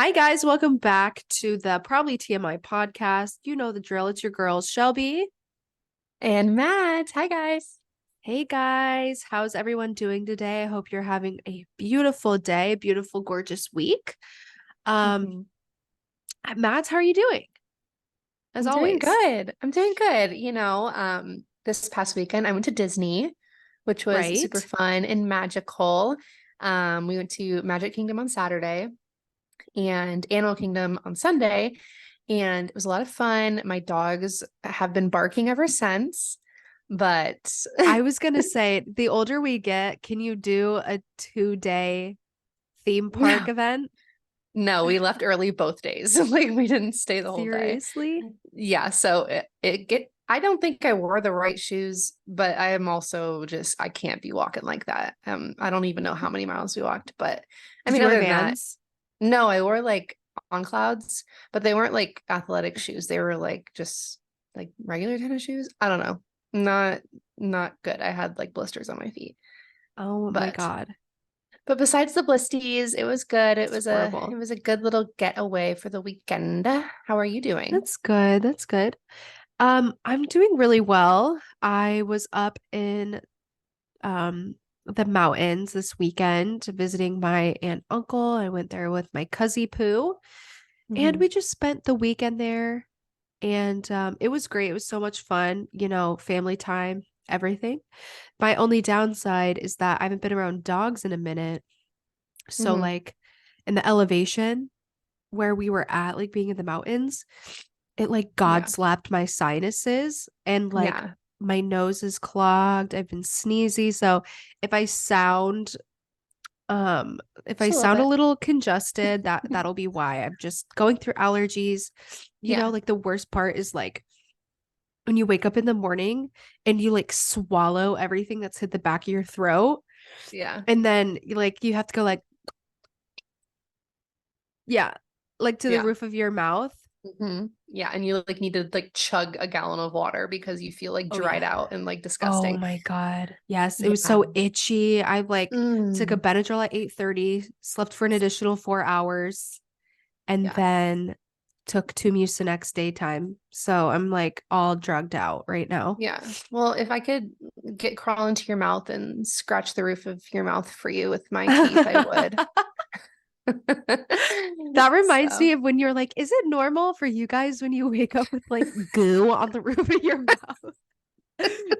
Hi, guys. Welcome back to the Probably TMI podcast. You know the drill. It's your girls, Shelby. And Matt. Hi, guys. Hey, guys. How's everyone doing today? I hope you're having a beautiful day, a beautiful, gorgeous week. Um, Mhm. Mads, how are you doing? As I'm doing always, good. I'm doing good. This past weekend I went to Disney, which was super right? fun and magical. We went to Magic Kingdom on Saturday and Animal Kingdom on Sunday, and it was a lot of fun. My dogs have been barking ever since, but I was gonna say, the older we get, can you do a 2-day theme park no, event? no, we left early both days. Like we didn't stay the whole day. Seriously? Yeah, so I don't think I wore the right shoes, but I am also just I can't be walking like that. I don't even know how many miles we walked, but I Did mean you wear other than that, Vans? no, I wore like on clouds, but they weren't like athletic shoes. They were like just like regular tennis shoes. I don't know. Not not good. I had like blisters on my feet. Oh my But God. but besides the blisties, it was good. It It's was it horrible. was a good little getaway for the weekend. How are you doing? That's good. That's good. I'm doing really well. I was up in um the mountains this weekend visiting my aunt and uncle. I went there with my cousin Pooh, and Hmm. we just spent the weekend there. And it was great. It was so much fun, family time, everything. My only downside is that I haven't been around dogs in a minute. So Hmm. like in the elevation where we were at, like being in the mountains, it like God Yeah. slapped my sinuses and like Yeah. my nose is clogged. I've been sneezy. So if I sound um if I Just a little sound a bit. little congested, that'll be why. I'm just going through allergies. Yeah. Like the worst part is like when you wake up in the morning and you like swallow everything that's hit the back of your throat, Yeah. and then you have to go like, yeah, like to the Yeah. roof of your mouth. Yeah. And you like need to like chug a gallon of water because you feel like Oh dried yeah. out and like Oh disgusting. my God. Yes, it was Yeah. so itchy. I like took a Mm. Benadryl at 8:30, slept for an additional 4 hours, and Yeah. then took two Mucinex daytime. So I'm like all drugged out right now. Yeah. Well, if I could get crawl into your mouth and scratch the roof of your mouth for you with my teeth, I would. That reminds me So, of when you're like, is it normal for you guys when you wake up with like goo on the roof of your mouth?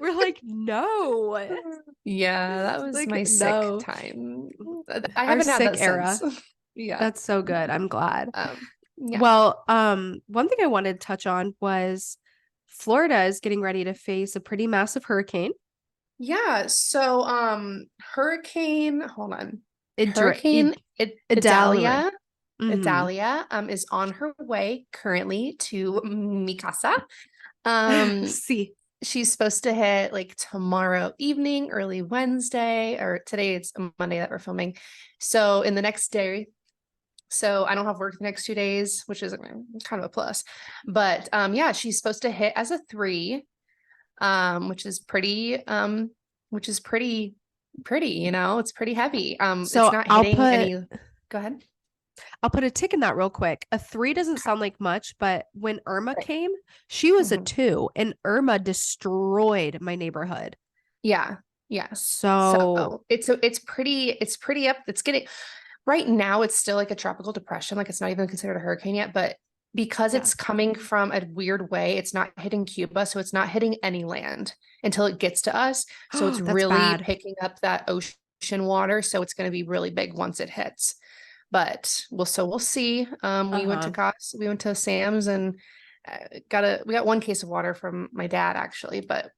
We're like, no. yeah, that was Like, my sick no. time. I Our haven't had sick that since. era. Yeah. That's so good. I'm glad. Yeah. Well, one thing I wanted to touch on was Florida is getting ready to face a pretty massive hurricane. Yeah, so Hurricane, hold on. Idra- Hurricane Id- Idalia. Mm-hmm. Idalia is on her way currently to Mikasa. Um See. she's supposed to hit like tomorrow evening, early Wednesday, or today it's Monday that we're filming. So in the next day, so I don't have work the next 2 days, which is kind of a plus. But yeah, she's supposed to hit as a 3, which is pretty, it's pretty heavy. It's So not hitting any. Go ahead. I'll put a tick in that real quick. A 3 doesn't Okay. sound like much, but when Irma came, she was a Mhm. 2, and Irma destroyed my neighborhood. Yeah. Yeah. So, So it's pretty up. It's getting right now, it's still like a tropical depression. Like it's not even considered a hurricane yet, but because yeah. it's coming from a weird way, it's not hitting Cuba. So it's not hitting any land until it gets to us. So it's That's really bad. picking up that ocean water. So it's going to be really big once it hits. But we'll see. Uh-huh. We went to Sam's and we got one case of water from my dad actually, but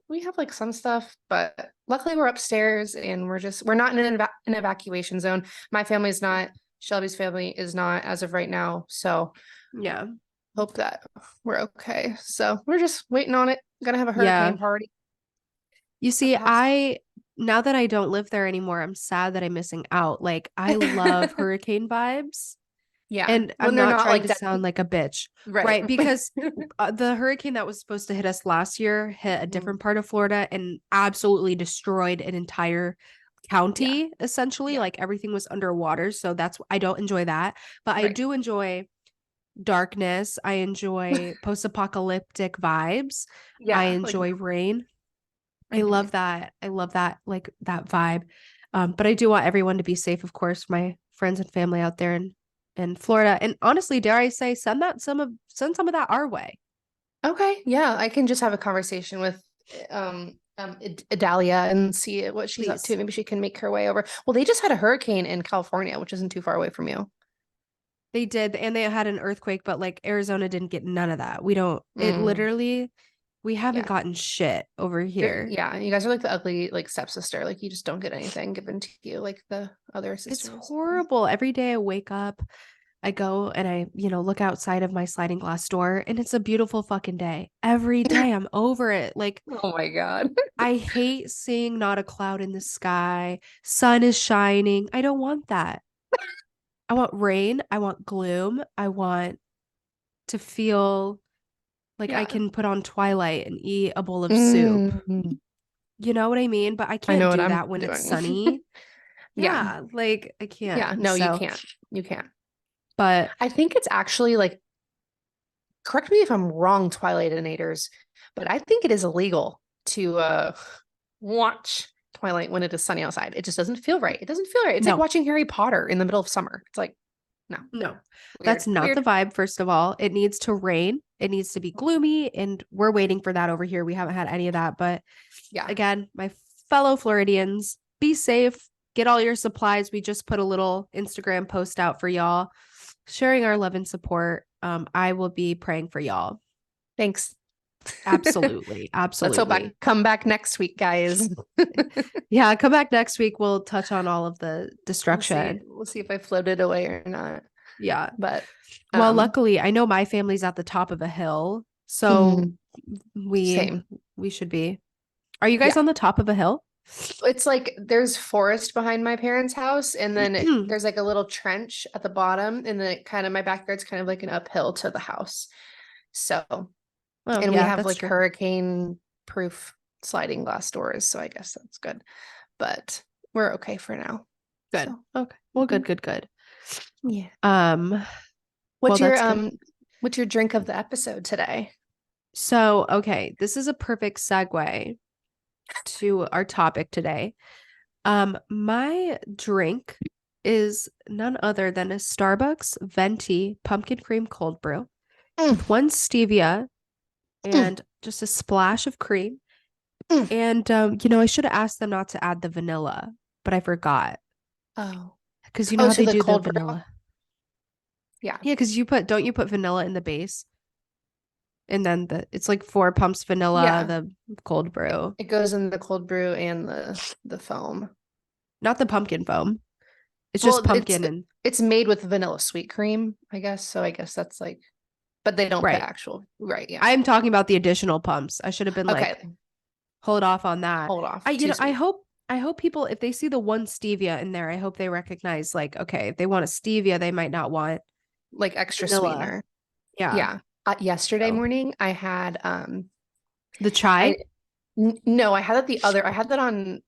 we have like some stuff, but luckily we're upstairs and we're not in an evacuation zone. My family is not, Shelby's family is not as of right now. So Yeah. hope that we're okay. So we're just waiting on it. Gonna have a Yeah. hurricane party You at see, the house. now that I don't live there anymore, I'm sad that I'm missing out. Like, I love hurricane vibes. Yeah. And I'm When they're not not trying like to dead. sound like a bitch, Right. right? Because the hurricane that was supposed to hit us last year hit a Mhm. different part of Florida and absolutely destroyed an entire Yeah. county, essentially. Yeah. Like everything was underwater. So I don't enjoy that. But I Right. do enjoy darkness. I enjoy post-apocalyptic vibes. I Yeah. Like, enjoy rain. I mhm. love that. I love that, like that vibe. But I do want everyone to be safe, of course, my friends and family out there in Florida. And honestly, dare I say, send some of that our way, Okay. Yeah. I can just have a conversation with Idalia and see what she's up to. please. Maybe she can make her way over. Well, they just had a hurricane in California, which isn't too far away from you. They did, and they had an earthquake, but like Arizona didn't get none of that. We don't, it Mm, literally, we haven't yeah. gotten shit over here. Yeah. You guys are like the ugly like stepsister. Like you just don't get anything given to you like the other It's sisters. horrible. Every day I wake up, I go and look outside of my sliding glass door, and it's a beautiful fucking day. Every day I'm over it. Like, Oh my God. I hate seeing not a cloud in the sky. Sun is shining. I don't want that. I want rain. I want gloom. I want to feel like I Yeah. can put on Twilight and eat a bowl of soup. Mm, You know what I mean? But I I can't know what do I'm that when it's doing. sunny. Yeah. Yeah, like I Yeah. can't. No, you So, can't. You can't. but I think it's actually like, correct me if I'm wrong, Twilightinators, but I think it is illegal to watch Twilight when it is sunny outside. It just doesn't feel right. It doesn't feel right. It's like no, watching Harry Potter in the middle of summer. It's like, no, no, weird, that's not the weird. vibe, first of all. It needs to rain. It needs to be gloomy. And we're waiting for that over here. We haven't had any of that. But Yeah. again, my fellow Floridians, be safe. Get all your supplies. We just put a little Instagram post out for y'all, sharing our love and support. I will be praying for y'all. Thanks. Absolutely. Let's hope I Absolutely. come back next week, guys. Yeah, come back next week. We'll touch on all of the We'll see. destruction. We'll see if I floated away or not. Yeah. But Well, um luckily, I know my family's at the top of a hill, so mhm, we same. we should be. Are you guys Yeah. on the top of a hill? It's like there's forest behind my parents' house, and then there's like a little trench at the bottom, and then it kind of my backyard's kind of like an uphill to the house. So, Oh, and we yeah, have that's like true. hurricane proof sliding glass doors, so I guess that's good. But we're okay for now. Good. So, Okay. Well, mhm. good, good, good. Yeah. Um, well, What's your that's good. drink of the episode today? So, okay, this is a perfect segue to our topic today. My drink is none other than a Starbucks venti pumpkin cream cold brew Mm, with one stevia mm, and just a splash of cream. mm. And I should have asked them not to add the vanilla, but I forgot Oh. because you know Oh, how so they the do the cold brew? vanilla. Yeah. Yeah, because don't you put vanilla in the base? And then it's like four pumps vanilla, Yeah. the cold brew, It goes in the cold brew and the foam. not the pumpkin foam. It's just Well, it's pumpkin and it's made with vanilla sweet cream, I guess. So I guess that's like, but they don't put right. actual, right? Yeah. I'm talking about the additional pumps. I should have been like, Okay. hold off on that. Hold I off. you Too know, sweet. I hope people if they see the one stevia in there, I hope they recognize like, okay, if they want a stevia, they might not want Like extra vanilla. sweetener. Yeah. Yeah. Yesterday So morning, I had the chai. I no, I had that on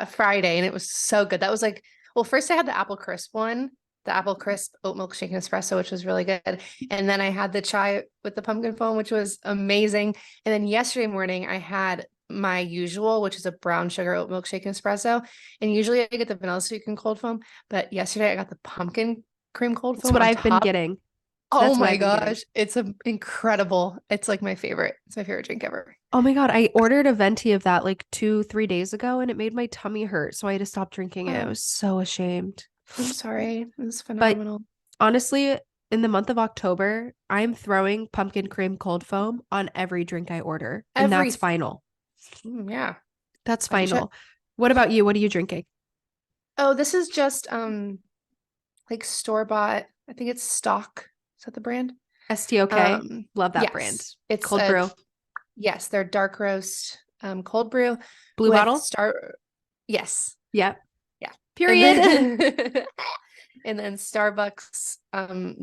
Friday, and it was so good. That was like, well, first I had the apple crisp one, the apple crisp oat milk shaken espresso, which was really good. And then I had the chai with the pumpkin foam, which was amazing. And then yesterday morning I had my usual, which is a brown sugar oat milk shaken espresso. And usually I get the vanilla sweetened cold foam, but yesterday I got the pumpkin cream cold That's foam what on I've been top. getting. Oh That's what my I've been getting. gosh, it's incredible. It's like my favorite. It's my favorite drink ever. Oh my God, I ordered a venti of that like 2, 3 days ago and it made my tummy hurt. So I had to stop drinking it. I Oh, was so ashamed. I'm sorry. It was But phenomenal. honestly, in the month of October, I'm throwing pumpkin cream cold foam on every drink I order. And that's Every final. yeah, That's as you should. final. What about you? What are you drinking? Oh, this is just like store-bought. I think it's Stock. Is that the brand? STOK. Love that brand. Yes. It's Cold brew. yes, they're dark roast cold brew Blue with bottle? star yes. Yep. Yeah. And Period. then and then Starbucks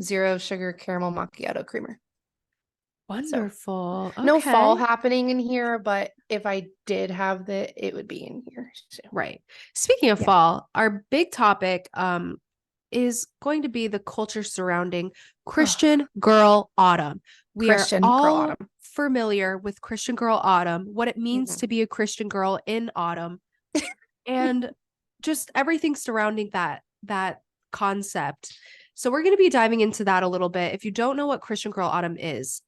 zero sugar caramel macchiato creamer. So Wonderful. no fall Okay. happening in here, but if I did have it would be in here. So Right. Speaking of yeah, fall, our big topic is going to be the culture surrounding oh, Christian Girl Autumn. We are Christian girl all autumn. familiar with Christian Girl Autumn, what it means Mhm. to be a Christian girl in autumn, and just everything surrounding that concept. So we're going to be diving into that a little bit. If you don't know what Christian Girl Autumn is,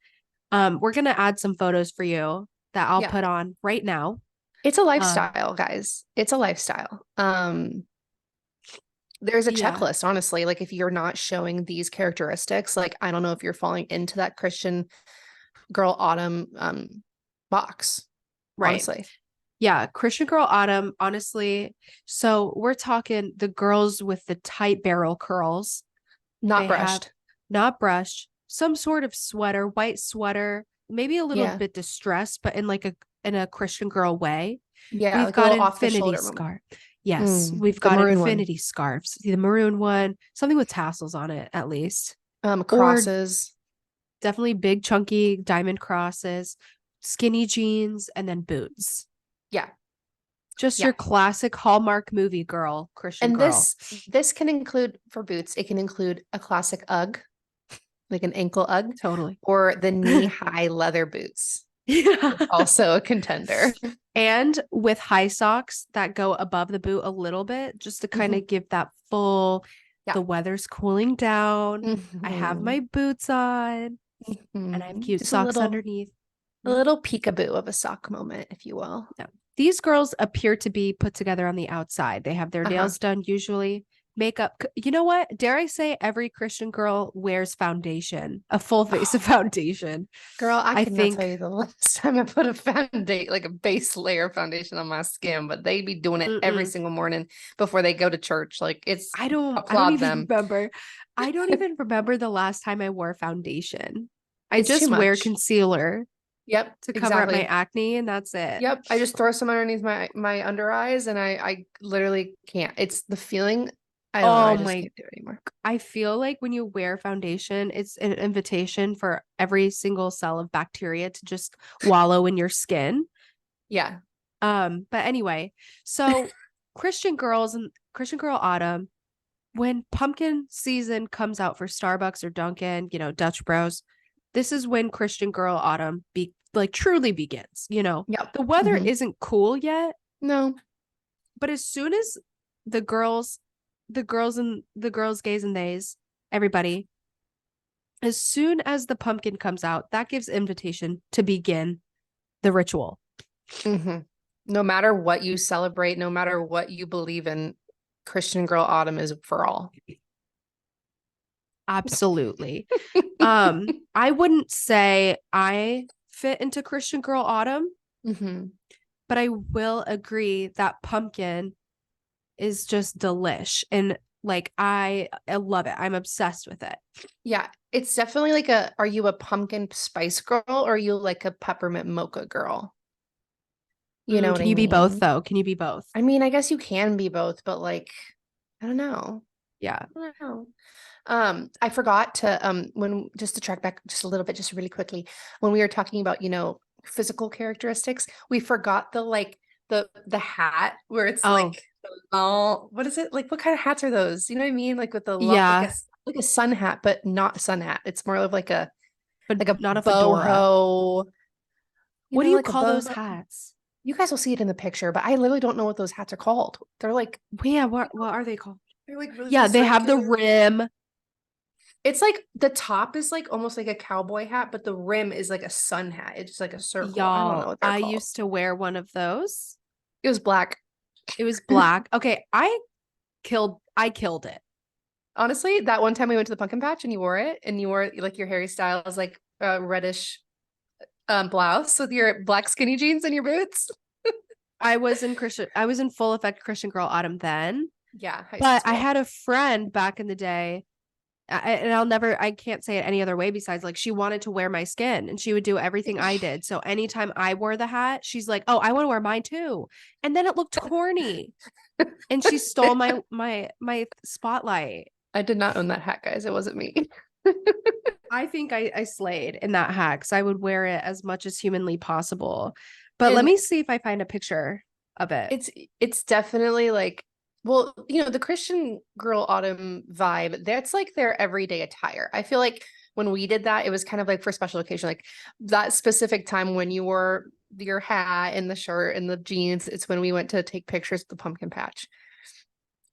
we're going to add some photos for you that I'll Yeah. put on right now. It's a Um, lifestyle, guys. It's a lifestyle. There's a yeah, checklist, honestly. Like if you're not showing these characteristics, like I don't know if you're falling into that Christian girl autumn box, right. honestly. Yeah, Christian Girl Autumn, honestly. So we're talking the girls with the tight barrel curls. Not They have brushed. not brushed, some sort of sweater, white sweater, maybe a little Yeah. bit distressed, but in a Christian girl way. Yeah, We've like a got little off the infinity shoulder moment. scarf. Yes, we've The got maroon one. infinity scarves. The maroon one, something with tassels on it at least. Or Crosses. definitely big chunky diamond crosses, skinny jeans, and then boots. Yeah. Just Yeah. your classic Hallmark movie girl, Christian And girl. this can include for boots, it can include a classic UGG, like an ankle UGG, Totally. or the knee-high leather boots. Yeah. Also a contender. And with high socks that go above the boot a little bit, just to kind Mhm. of give that full, Yeah. the weather's cooling down. I have Mhm. my boots on and I have Mhm. cute Just socks underneath. a Yeah. little peekaboo of a sock moment, if you will. Yeah. These girls appear to be put together on the outside. They have their Uh-huh. nails done usually, makeup. You know what? Dare I say every Christian girl wears foundation, a full face of foundation. Girl, I I could not tell think you the last time I put a foundation, like a base layer of foundation on my skin, but they be doing it every mm-mm. single morning before they go to church. Like it's I don't applaud even them. remember. I don't even remember the last time I wore foundation. I It's too just wear much. concealer Yep, to cover up my exactly. acne and that's it. Yep. I just throw some underneath my under eyes and I literally can't. It's the feeling. I don't know. I Oh just my, can't do it anymore. I feel like when you wear foundation, it's an invitation for every single cell of bacteria to just wallow in your skin. Yeah. But anyway, so Christian Girl Autumn, when pumpkin season comes out for Starbucks or Dunkin', Dutch Bros, this is when Christian Girl Autumn truly begins. Yep. The weather Hmm. isn't cool yet, No. but as soon as the girls, the girls, gays and theys, everybody, as soon as the pumpkin comes out, that gives invitation to begin the ritual. Hmm. No matter what you celebrate, no matter what you believe in, Christian Girl Autumn is for all. Absolutely. I wouldn't say I fit into Christian Girl Autumn, Hmm. but I will agree that pumpkin is just delish and I love it. I'm obsessed with it. Yeah, it's definitely like are you a pumpkin spice girl or are you like a peppermint mocha girl? You know what Can I you be both mean? though? Can you be both? I mean, I guess you can be both, but like, I don't know. Yeah. I don't know. I forgot to when just to track back just a little bit, just really quickly, when we were talking about, physical characteristics, we forgot the hat where it's Oh, like oh, what is it? Like what kind of hats are those? You know what I mean? Like with the yeah, like a sun hat, but not sun hat. It's more of but like a not a fedora. boho, What do you like a call those boho. hats? You guys will see it in the picture, but I literally don't know what those hats are called. Well, yeah, what are they called? They're like really Yeah, they have the circular. rim. It's like the top is like almost like a cowboy hat, but the rim is like a sun hat. It's just like a circle. I don't know Y'all, what they're I called. used to wear one of those. It was black. It was black. Okay, I killed it. Honestly, that one time we went to the pumpkin patch and you wore it and you wore like your Harry Styles like reddish blouse with your black skinny jeans and your boots. I was in full effect Christian Girl Autumn then, Yeah, high but I school. had a friend back in the day. I can't say it any other way besides like she wanted to wear my skin and she would do everything I did. So anytime I wore the hat, she's like, "Oh, I want to wear mine too." And then it looked corny and she stole my spotlight. I did not own that hat, guys. It wasn't me. I think I slayed in that hat because I would wear it as much as humanly possible. But let And me see if I find a picture of it. it's definitely like, well, the Christian Girl Autumn vibe, that's like their everyday attire. I feel like when we did that, it was kind of like for special occasion, like that specific time when you wore your hat and the shirt and the jeans, it's when we went to take pictures of the pumpkin patch.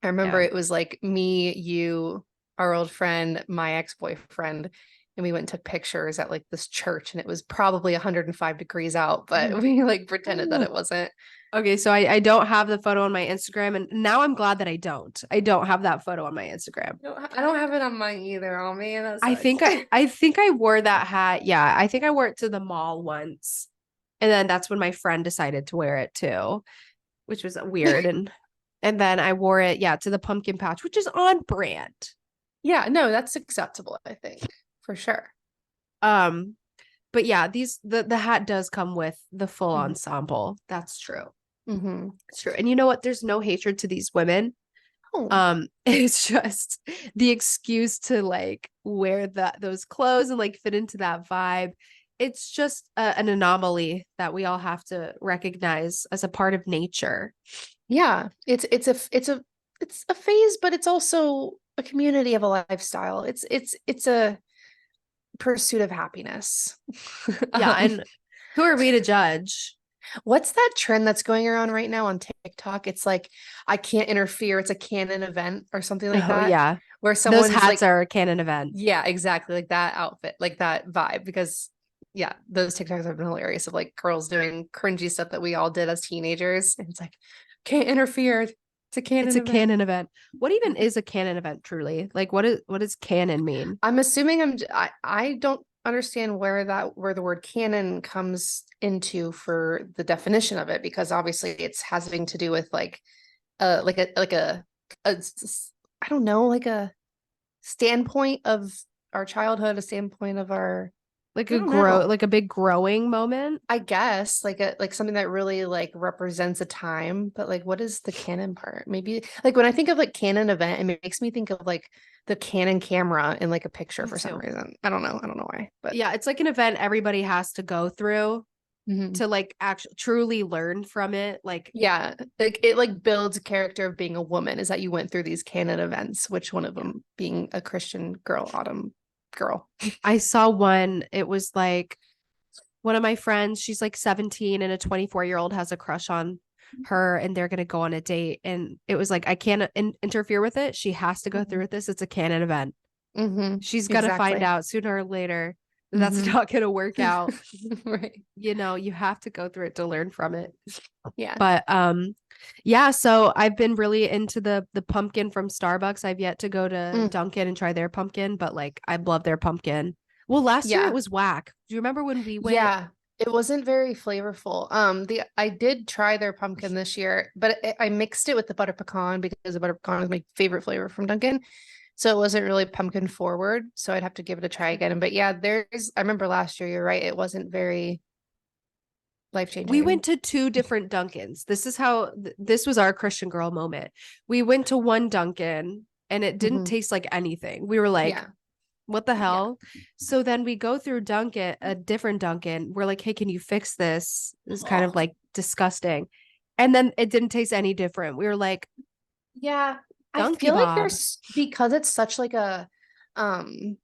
I remember Yeah. it was like me, you, our old friend, my ex-boyfriend, and we went and took pictures at like this church, and it was probably 105 degrees out, but we like pretended that it wasn't. Okay, so I don't have the photo on my Instagram, and now I'm glad that I don't. I don't have that photo on my Instagram. I don't have it on mine either. Oh man, that I sucks. think I think I wore that hat. Yeah, I think I wore it to the mall once. And then that's when my friend decided to wear it too, which was weird. And then I wore it, yeah, to the pumpkin patch, which is on brand. Yeah, no, that's acceptable, I think, for sure. Um, but yeah, the hat does come with the full Hmm. ensemble. That's true. Hmm. It's true. And you know what? There's no hatred to these women. Oh, It's just the excuse to like wear those clothes and like fit into that vibe. It's just an anomaly that we all have to recognize as a part of nature. yeah. It's a phase, but it's also a community of a lifestyle. It's a pursuit of happiness. Yeah, Um, and who are we to judge? what's that trend that's going around right now on TikTok? It's like I can't interfere. It's a canon event or something like Oh that, yeah. where Those someone's hats like, are a canon event. yeah, exactly, like that outfit, like that vibe. Because yeah, those TikToks have been hilarious of like girls doing cringy stuff that we all did as teenagers. And it's like, can't interfere. It's a It's canon a event. canon event. What even is a canon event truly? Like what does canon mean? I'm assuming I don't understand where the word canon comes into for the definition of it, because obviously it's having to do with like a I don't know, like a standpoint of our childhood, a standpoint of our, Like I don't know. like a big growing moment? I guess like something that really like represents a time, but like what is the canon part? Maybe like when I think of like canon event, it makes me think of like the Canon camera in like a picture Me for some too. reason. I don't know. I don't know why, but Yeah, it's like an event everybody has to go through mhm. to like actually truly learn from it. Like Yeah, like it like builds a character of being a woman is that you went through these canon events, which one of yeah. them being a Christian girl, Autumn girl. I saw one, it was like one of my friends, she's like 17 and a 24-year-old has a crush on her and they're going to go on a date and it was like I can't interfere with it. She has to go through Hmm. with this. It's a canon event. Hmm. She's going to find Exactly. out sooner or later that that's Hmm. not going to work out. Right. You know, you have to go through it to learn from it. Yeah. But yeah, so I've been really into the pumpkin from Starbucks. I've yet to go to Mm. Dunkin' and try their pumpkin, but like I love their pumpkin. Well, last year it Yeah. was whack. Do you remember when we went? Yeah. It wasn't very flavorful. The I did try their pumpkin this year, but I mixed it with the butter pecan because the butter pecan is my favorite flavor from Dunkin'. So it wasn't really pumpkin forward. So I'd have to give it a try again. But yeah, I remember last year, you're right. It wasn't very life We went changing. to two different Dunkins. This is how this was our Christian girl moment. We went to one Dunkin' and it didn't Hmm. taste like anything. We were like, Yeah. what the Yeah. hell? So then we go through Dunkin', a different Dunkin'. We're like, hey, can you fix this? This is kind of like disgusting. And then it didn't taste any different. We were like, Yeah. I Donkey feel like Bob. there's because it's such um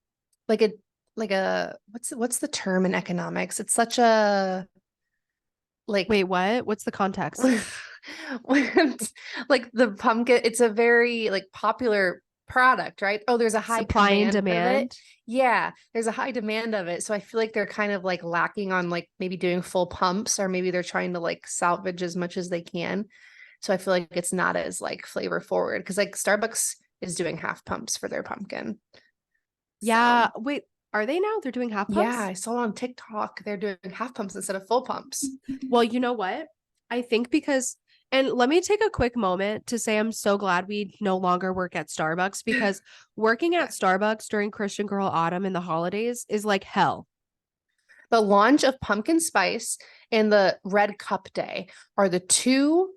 like a like a what's the term in economics? It's such a like Wait, what? What's the context? when like the pumpkin, it's a very like popular product, right? Oh, there's a high Supply and command of it. demand. Yeah, there's a high demand of it. So I feel like they're kind of like lacking on like maybe doing full pumps, or maybe they're trying to like salvage as much as they can. So I feel like it's not as like flavor forward because like Starbucks is doing half pumps for their pumpkin. So Yeah. Wait, are they now? They're doing half yeah, pumps? I saw on TikTok they're doing half pumps instead of full pumps. Well, you know what? I think because, and let me take a quick moment to say I'm so glad we no longer work at Starbucks because working at Starbucks during Christian Girl Autumn in the holidays is like hell. The launch of pumpkin spice and the red cup day are the two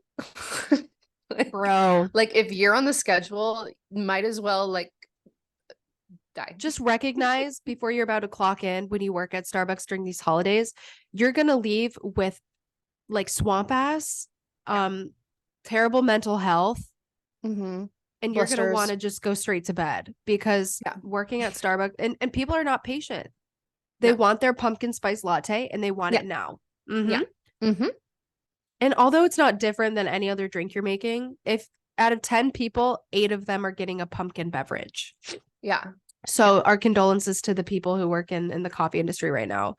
like, Bro, like if you're on the schedule, might as well like Die. Just recognize before you're about to clock in when you work at Starbucks during these holidays, you're gonna leave with like swamp ass, Yeah. terrible mental health, Mm-hmm. and you're gonna want Blisters. to just go straight to bed because Yeah. working at Starbucks and people are not patient. They No. want their pumpkin spice latte and they want Yeah. it now. Yeah. Mm-hmm. And although it's not different than any other drink you're making, if out of 10 people, 8 of them are getting a pumpkin beverage. Yeah. Yeah. So our condolences to the people who work in the coffee industry right now.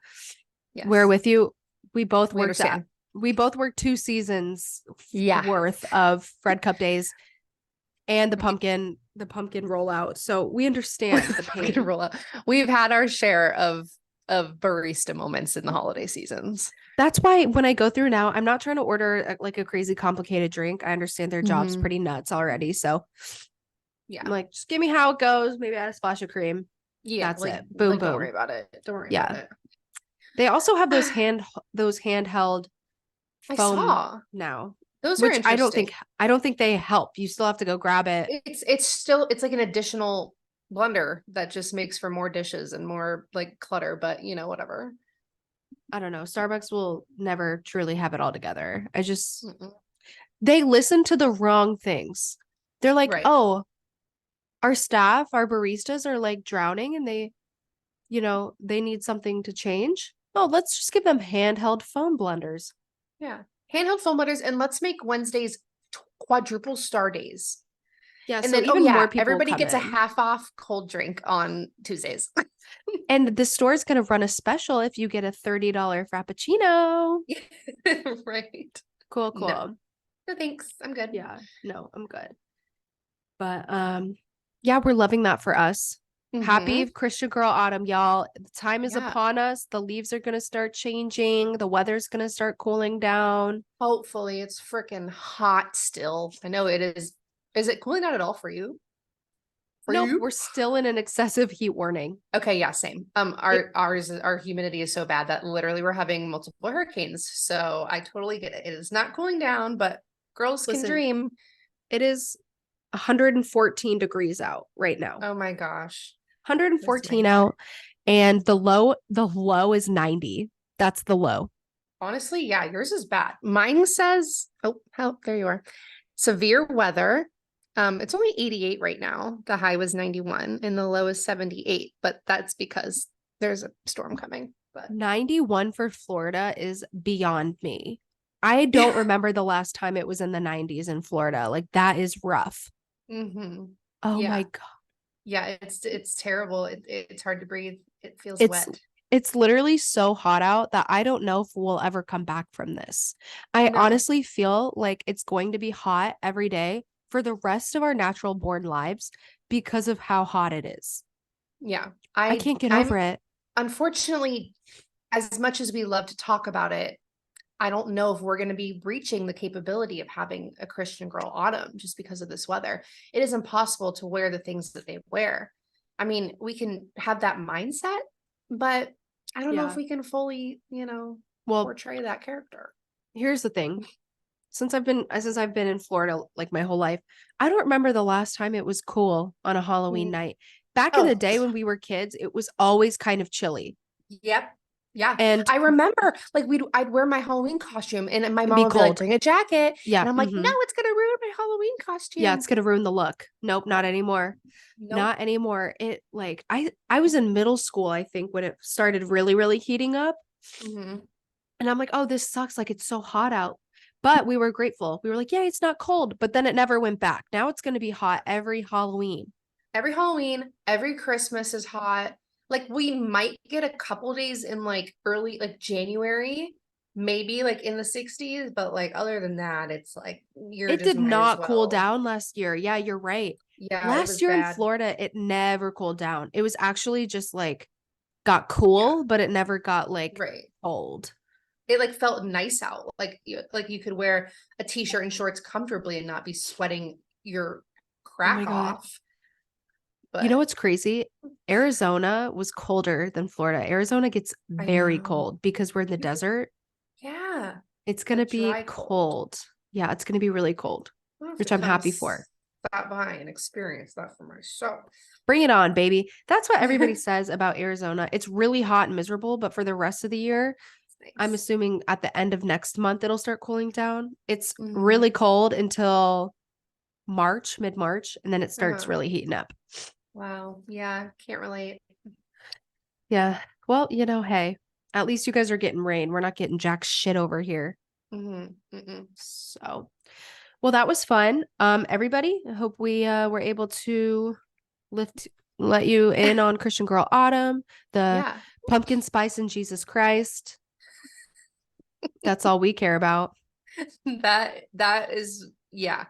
We're Yes. with you. We both We worked understand. we both worked 2 seasons Yeah. worth of Fred Cup days and the pumpkin rollout. So we understand the We can pain. roll out. We've had our share of barista moments in the holiday seasons. That's why when I go through now, I'm not trying to order like a crazy complicated drink. I understand their job's Mm-hmm. pretty nuts already. So I'm Yeah. like, just give me how it goes. Maybe add a splash of cream. Yeah. That's it. Boom, Don't worry boom. about it. Don't worry about Yeah. it. They also have those handheld I foam saw. now, Those are which interesting. I don't think they help. You still have to go grab it. It's still it's like an additional blender that just makes for more dishes and more like clutter, but whatever. I don't know. Starbucks will never truly have it all together. Mm-mm. They listen to the wrong things. They're like, Right. oh, our staff, our baristas are like drowning and they need something to change. Oh, let's just give them handheld foam blenders. Yeah. Handheld foam letters, and let's make Wednesdays quadruple star days. Yeah, And so then, oh even more yeah, people everybody come gets a in. half off cold drink on Tuesdays. And the store's going to run a special if you get a $30 Frappuccino. Right. Cool, No. cool. No, thanks. I'm good. Yeah, no, I'm good. But yeah, we're loving that for us. Happy Mm-hmm. Christian Girl Autumn, y'all. The time is Yeah. upon us. The leaves are going to start changing. The weather's going to start cooling down. Hopefully it's freaking hot still. I know it is. Is it cooling down at all for you? For Nope, you? we're still in an excessive heat warning. Okay, yeah, same. It Our humidity is so bad that literally we're having multiple hurricanes. So I totally get it. It is not cooling down, but girls can Listen, dream. it is 114 degrees out right now. Oh my gosh. That's 114 nice. out, and the low is 90. That's the low. Honestly, yeah, yours is bad. Mine says, oh, there you are. Severe weather. It's only 88 right now. The high was 91 and the low is 78, but that's because there's a storm coming. But 91 for Florida is beyond me. I don't remember the last time it was in the 90s in Florida. Like that is rough. mm-hmm. Oh my Yeah. God. Yeah, it's terrible. It's hard to breathe. It feels It's wet. it's literally so hot out that I don't know if we'll ever come back from this. I No. honestly feel like it's going to be hot every day for the rest of our natural born lives because of how hot it is. Yeah. I can't get I'm over it. unfortunately, as much as we love to talk about it, I don't know if we're going to be reaching the capability of having a Christian girl autumn just because of this weather. It is impossible to wear the things that they wear. I mean, we can have that mindset, but I don't know if Yeah. we can fully, Well, portray that character. here's the thing. Since I've been in Florida like my whole life, I don't remember the last time it was cool on a Halloween Mm. night. Back in the Oh, day when we were kids, it was always kind of chilly. yep. Yeah. And I remember like I'd wear my Halloween costume and my it'd mom be would be like, cold. bring a jacket. Yeah. And I'm like, no, Mm-hmm. it's gonna ruin my Halloween Yeah, it's costume. gonna ruin the look. Nope, not anymore. Nope. Not anymore. It like I was in middle school, I think, when it started really, really heating up. Mhm. And I'm like, oh, this sucks. Like it's so hot out. But we were grateful. We were like, yeah, it's not cold. But then it never went back. Now it's gonna be hot every Halloween. Every Halloween, every Christmas is hot. Like we might get a couple days in like early like January, maybe like in the 60s, but like other than that, it's like you're It just did might as not cool well. down last year. Yeah, you're right. Yeah, it Last was year in bad. Florida, it never cooled down. It was actually just like got Yeah, cool, but it never got like right. cold. It like felt nice out. Like you could wear a t-shirt and shorts comfortably and not be sweating your Oh my crack God. off. You know But what's crazy? Arizona was colder than Florida. Arizona gets I very know. cold because we're in the desert. Yeah, It's the gonna be dry cold. cold. Yeah, it's gonna be really cold, We'll have to which I'm come happy for. that by and experience that for myself. Bring it on, baby. That's what everybody says about Arizona. It's really hot and miserable, but for the rest of the year, I'm Nice. assuming at the end of next month, it'll start cooling down. It's Mhm. really cold until March, mid-March, and then it starts Uh-huh. really heating up. Wow. Yeah, can't relate. Yeah. Well, hey, at least you guys are getting rain. We're not getting jack shit over here. Mm-hmm. Mm-mm. So, well, that was fun. Everybody, I hope we were able to lift let you in on Christian Girl Autumn, the Yeah. pumpkin spice and Jesus Christ. That's all we care about. That is, yeah.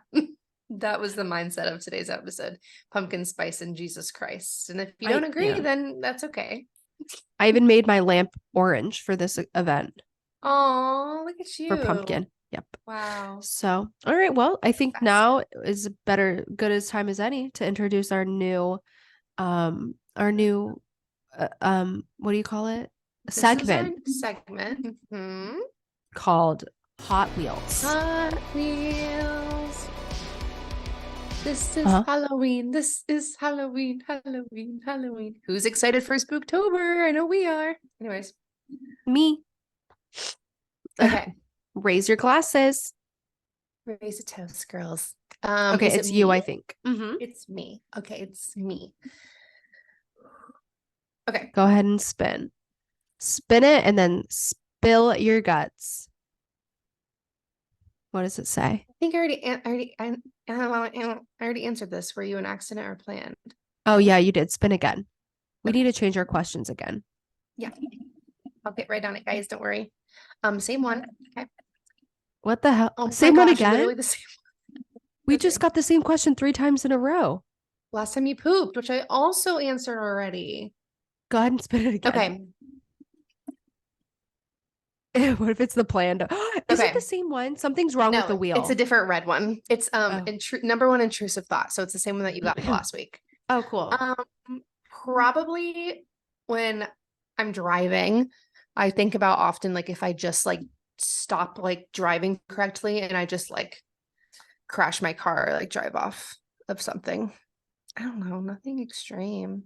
That was the mindset of today's episode. Pumpkin spice and Jesus Christ. And if you don't agree, Yeah. then that's okay. I even made my lamp orange for this event Oh, look at for you. pumpkin. Yep. Wow. So, all right. Well, I think Festive. now is good as time as any to introduce our new what do you call it? A This is our segment segment. Mhm. called Hot Wheels. Hot Wheels. This is Uh-huh. Halloween. This is Halloween. Halloween. Halloween. Who's excited for Spooktober? I know we are. Anyways. Me. Okay. Raise your glasses. Raise a toast, girls. Okay, Is it it's you, me? I think. Mm-hmm. It's me. Okay, it's me. Okay. Go ahead and spin. Spin it and then spill your guts. What does it say? I think I already answered this. Were you an accident or planned? Oh, yeah, you did. Spin again. We need to change our questions again. Yeah. I'll get right on it, guys. Don't worry. Same one. Okay. What the hell? Oh my Same one gosh, again? literally the same. We Okay. just got the same question 3 times in a row. Last time you pooped, which I also answered already. Go ahead and spin it again. Okay. What if it's the planned? Is it the Okay. same one? Something's wrong with the No, it's a wheel. different red one. It's Oh. number one intrusive thought. So it's the same one that you got last week. Oh, cool. Um, Probably when I'm driving, I think about often like if I just like stop like driving correctly and I just like crash my car or like drive off of something. I don't know, nothing extreme.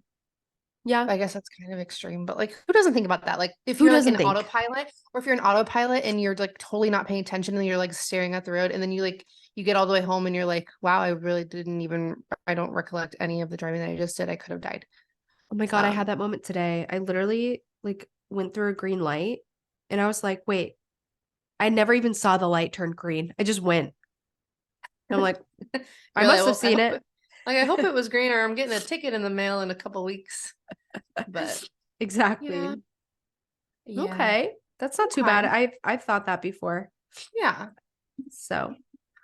Yeah. I guess that's kind of extreme, but like who doesn't think about that? Like if Who you're like doesn't in think? autopilot or if you're in autopilot and you're like totally not paying attention and you're like staring at the road and then you get all the way home and you're like, wow, I don't recollect any of the driving that I just did. I could have died. Oh my God, I had Um, that moment today. I literally like went through a green light and I was like, wait, I never even saw the light turn green. I just went. I'm like, I You're like, must have well, seen it. I hope it was green or I'm getting a ticket in the mail in a couple weeks. But Exactly. yeah, yeah. Okay. That's not too bad. Okay. I've thought that before. Yeah. So,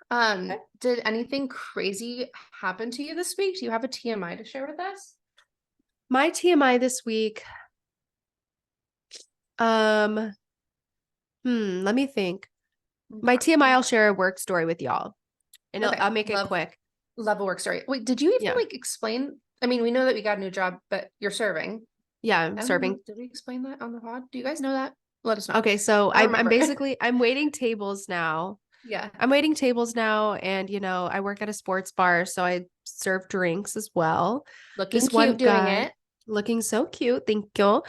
okay. Did anything crazy happen to you this week? Do you have a TMI to share with us? My TMI this week, um, let me think. My Okay. TMI, I'll share a work story with y'all and Okay. I'll make it quick. Love a work story. Wait, did you even Yeah. like explain? I mean, we know that we got a new job, but you're serving. Yeah, I'm I don't know. serving. Did we explain that on the pod? Do you guys know that? Let us know. Okay, so I don't I'm remember. basically I'm waiting tables now. Yeah. I'm waiting tables now, and I work at a sports bar, so I serve drinks as well. Looking This cute one doing guy it. looking so cute, thank you.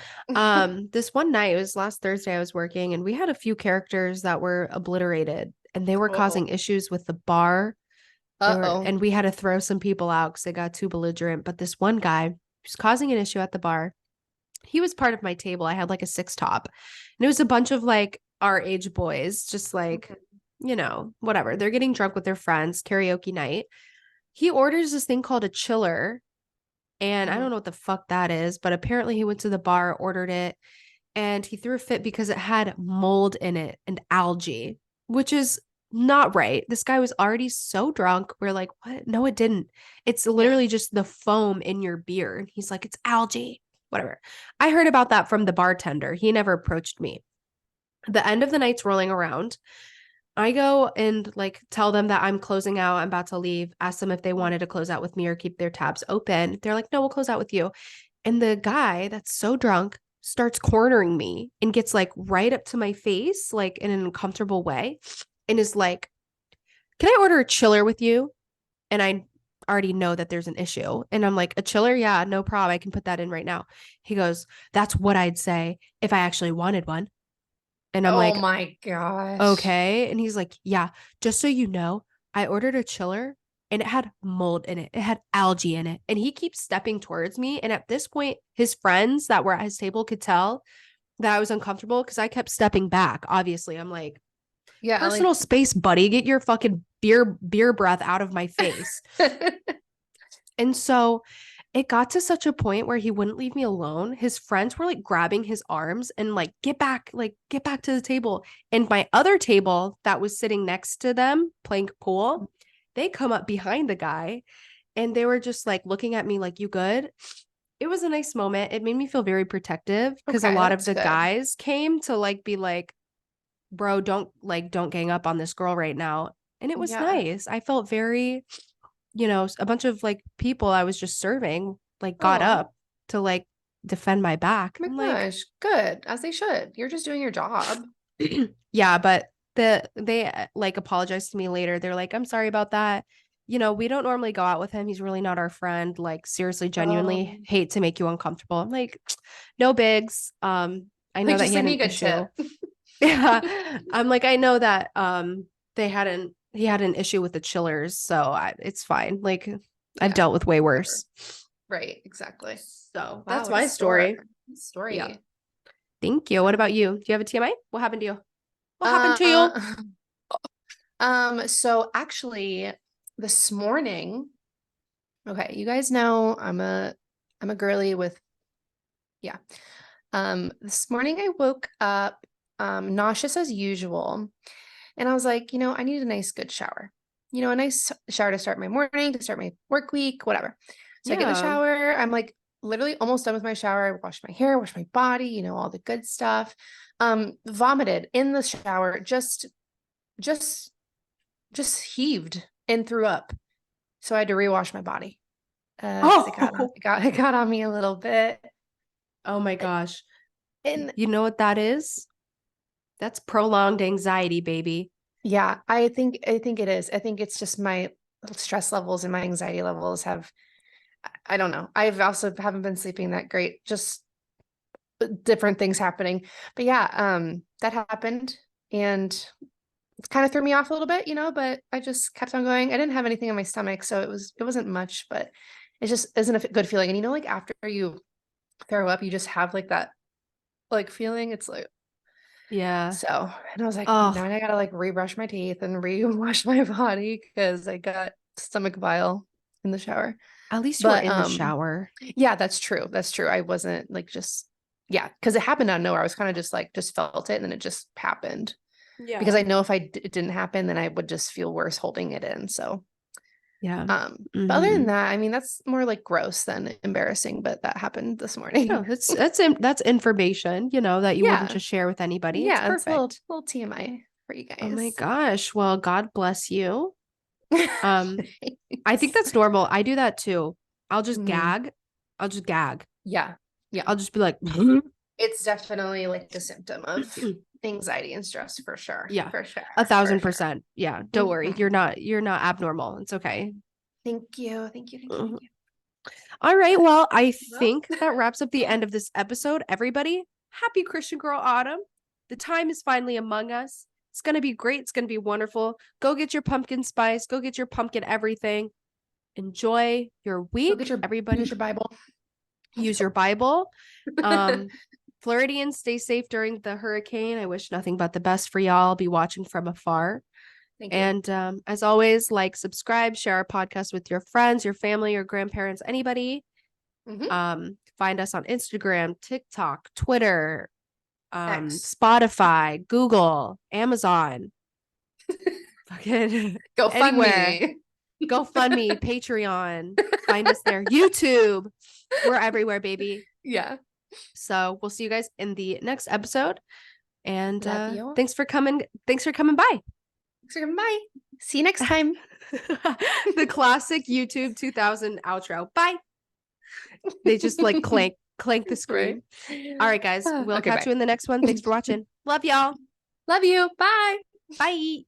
This one night, it was last Thursday, I was working, and we had a few characters that were obliterated, and they were Uh-oh. causing issues with the bar. Uh-oh. And we had to throw some people out because they got too belligerent. But this one guy was causing an issue at the bar. He was part of my table. I had like a six top, and it was a bunch of like our age boys, just like, whatever. They're getting drunk with their friends, karaoke night. He orders this thing called a chiller. And I don't know what the fuck that is, but apparently he went to the bar, ordered it, and he threw a fit because it had mold in it and algae, which is not right. This guy was already so drunk. We're like, what? No, it didn't. It's Yeah. literally just the foam in your beer. And he's like, it's algae, whatever. I heard about that from the bartender. He never approached me. The end of the night's rolling around. I go and like tell them that I'm closing out. I'm about to leave. Ask them if they wanted to close out with me or keep their tabs open. They're like, no, we'll close out with you. And the guy that's so drunk starts cornering me and gets like right up to my face, like in an uncomfortable way, and is like, can I order a chiller with you? And I already know that there's an issue. And I'm like, a chiller? Yeah, no problem. I can put that in right now. He goes, that's what I'd say if I actually wanted one. And I'm Oh like, my gosh. okay. And he's like, yeah, just so you know, I ordered a chiller and it had mold in it. It had algae in it. And he keeps stepping towards me. And at this point, his friends that were at his table could tell that I was uncomfortable because I kept stepping back. Obviously, I'm like, Yeah, like personal space, buddy. Get your fucking beer breath out of my face. And so it got to such a point where he wouldn't leave me alone. His friends were like grabbing his arms and like, get back to the table. And my other table that was sitting next to them playing pool, they come up behind the guy and they were just like looking at me like, you good? It was a nice moment. It made me feel very protective because a okay, lot of that's the good. guys came to like be like, bro, don't gang up on this girl right now. And it was Yeah. nice. I felt very, a bunch of like people I was just serving like got Oh up to like defend my back. my I'm like, gosh. Good. As they should. You're just doing your job. yeah, but they like apologized to me later. They're like, I'm sorry about that. We don't normally go out with him. He's really not our friend. Like, seriously, genuinely Um, hate to make you uncomfortable. I'm like, no bigs. I know like that just he leave had me an a good issue. tip. Yeah. I'm like, I know that he had an issue with the chillers, so it's fine. Like, I've Yeah, dealt with way whatever. worse. Right, exactly. So Wow, that's what a my story. Yeah. story. Thank you. What Wow. about you? Do you have a TMI? What happened to you? What happened to you? Uh, so actually this morning, okay, you guys know I'm a girly with yeah. This morning I woke up nauseous as usual, and I was like, I need a nice good shower. A nice shower to start my morning, to start my work week, whatever. So I get in the Yeah. shower. I'm like literally almost done with my shower. I wash my hair, wash my body, all the good stuff. Vomited in the shower, just just heaved and threw up. So I had to rewash my body because Oh, it got on me a little bit. oh my gosh. And You know what that is? That's prolonged anxiety, baby. yeah, I think it is. I think it's just my stress levels and my anxiety levels have I don't know. I've also haven't been sleeping that great. Just different things happening. But yeah, that happened and it kind of threw me off a little bit, but I just kept on going. I didn't have anything in my stomach, so it wasn't much, but it just isn't a good feeling. And like after you throw up, you just have like that like feeling. It's like Yeah. so, and I was like, now Oh, I gotta like rebrush my teeth and rewash my body because I got stomach bile in the shower. at least you were But in the shower. yeah, that's true. That's true. I wasn't like just yeah, because it happened out of nowhere. I was kind of just like just felt it and then it just happened. Because Yeah. I know if it didn't happen, then I would just feel worse holding it in. So Yeah. but other than Hmm. that, I mean that's more like gross than embarrassing, but that happened this morning. No, that's information, that you wouldn't Yeah. just share with anybody. It's Yeah, it's a perfect. little TMI for you Oh my guys. gosh. Well, God bless you. Um, I think that's normal. I do that too. I'll just Mhm. gag. I'll just gag. Yeah. Yeah. I'll just be like, It's definitely like a symptom of anxiety and stress for sure. yeah, For sure. a For thousand sure. percent. Yeah, don't worry. Mhm. You're not abnormal. It's okay. Thank you. Thank you. Thank you. Mhm. Thank you. All right. But Well, I well, think that wraps up the end of this episode. Everybody, happy Christian Girl Autumn. The time is finally among us. It's going to be great. It's going to be wonderful. Go get your pumpkin spice. Go get your pumpkin everything. Enjoy your go week, get everybody. your Bible. Use your Bible. Um, Floridians, stay safe during the hurricane. I wish nothing but the best for y'all. I'll be watching from afar. Thank you. And as always, like, subscribe, share our podcast with your friends, your family, your grandparents, anybody. Hmm. Find us on Instagram, TikTok, Twitter, X. Spotify, Google, Amazon, fucking Go fund anywhere. me. GoFundMe, Patreon. Find us there. YouTube. We're everywhere, baby. Yeah. So we'll see you guys in the next episode. And Love you. thanks for coming. Thanks for coming by. Bye. See you next time. The classic YouTube 2000 outro. Bye. They just like clank the Right. screen. All right, guys. We'll Okay, catch bye. you in the next one. Thanks for watching. Love y'all. Love you. Bye. Bye.